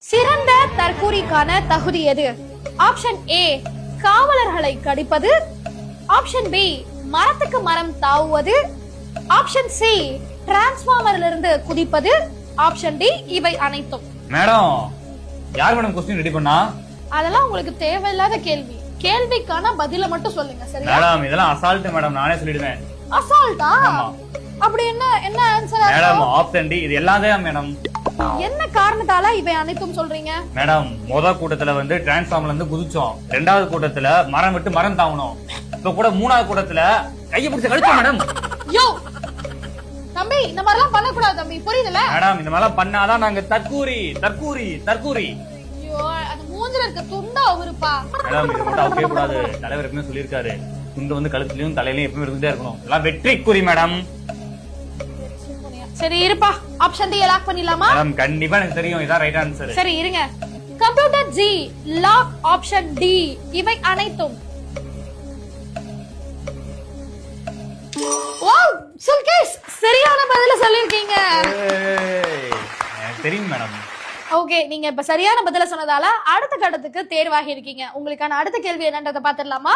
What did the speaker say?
சிறந்த தற்கூரிக்கான தகுதி எது? ஆப்ஷன் ஏ காவலர்களை கடிப்பது, ஆப்ஷன் பி மரத்துக்கு மரம் தாவுவது, ஆப்ஷன் சி டிரான்ஸ்பார்மர்ல இருந்து குதிப்பது, ஆப்ஷன் டி இவை அனைத்தும். மேடம் யார் மேடம் கொஸ்டின் ரெடி பண்ணா? அதெல்லாம் உங்களுக்கு தேவையில்லாத கேள்வி. கேள்விக்கான பதில மட்டும் சொல்லுங்க. சரியா? மேடம் இதெல்லாம் அசால்ட் மேடம், நானே சொல்லிடுவேன். அசால்ட்டா? அப்படி என்ன ஆன்சர்? மேடம் ஆப்ஷன் டி இது எல்லாத்தையும் மேடம். என்ன காரணத்தால இவை அனைத்தும் சொல்றீங்க? மேடம் முதல் கூட்டத்துல வந்து டிரான்ஸ்ஃபார்மர்ல இருந்து குதிச்சோம், ரெண்டாவது கூட்டத்துல மரம் விட்டு மரம் தாவணும், இப்ப கூட மூணாவது கூட்டத்துல கைய பிடிச்சு கடிச்சோம் மேடம். யோ தம்பி, இந்த மாதிரி எல்லாம் பண்ண கூடாது தம்பி, புரியுதுல? மேடம் இந்த மாதிரி பண்ணாதான் நாங்க தற்கூரி தற்கூரி தற்கூரி. ஐயோ அது மூஞ்சில இருக்க துண்டா அவருப்பா. மேடம் இது மட்டும் அவுக்கவே கூடாது, தலைவர் எப்பவுமே சொல்லியிருக்காரு துண்டு வந்து கழுத்துலயும் தலையிலயும் எப்பவுமே இருந்துட்டே இருக்கணும், இதெல்லாம் வெற்றி குறி மேடம். சரி இருப்பா, ஆப்ஷன் டி லாக் பண்ணிடலாமா? மேடம் கண்டிப்பா எனக்கு தெரியும் இதான் ரைட் ஆன்சர். சரி இருங்க. Computer ji lock option D இவை அனைத்தும். வாவ் சுல்கேஷ், சரியான பதில சொல்லிருக்கீங்க. எனக்கு தெரியும் மேடம். ஓகே, நீங்க இப்ப சரியான பதில சொன்னதால அடுத்த கட்டத்துக்கு தேர்வாகி இருக்கீங்க. உங்களுக்கான அடுத்த கேள்வி என்னன்றதை பாத்துடலாமா?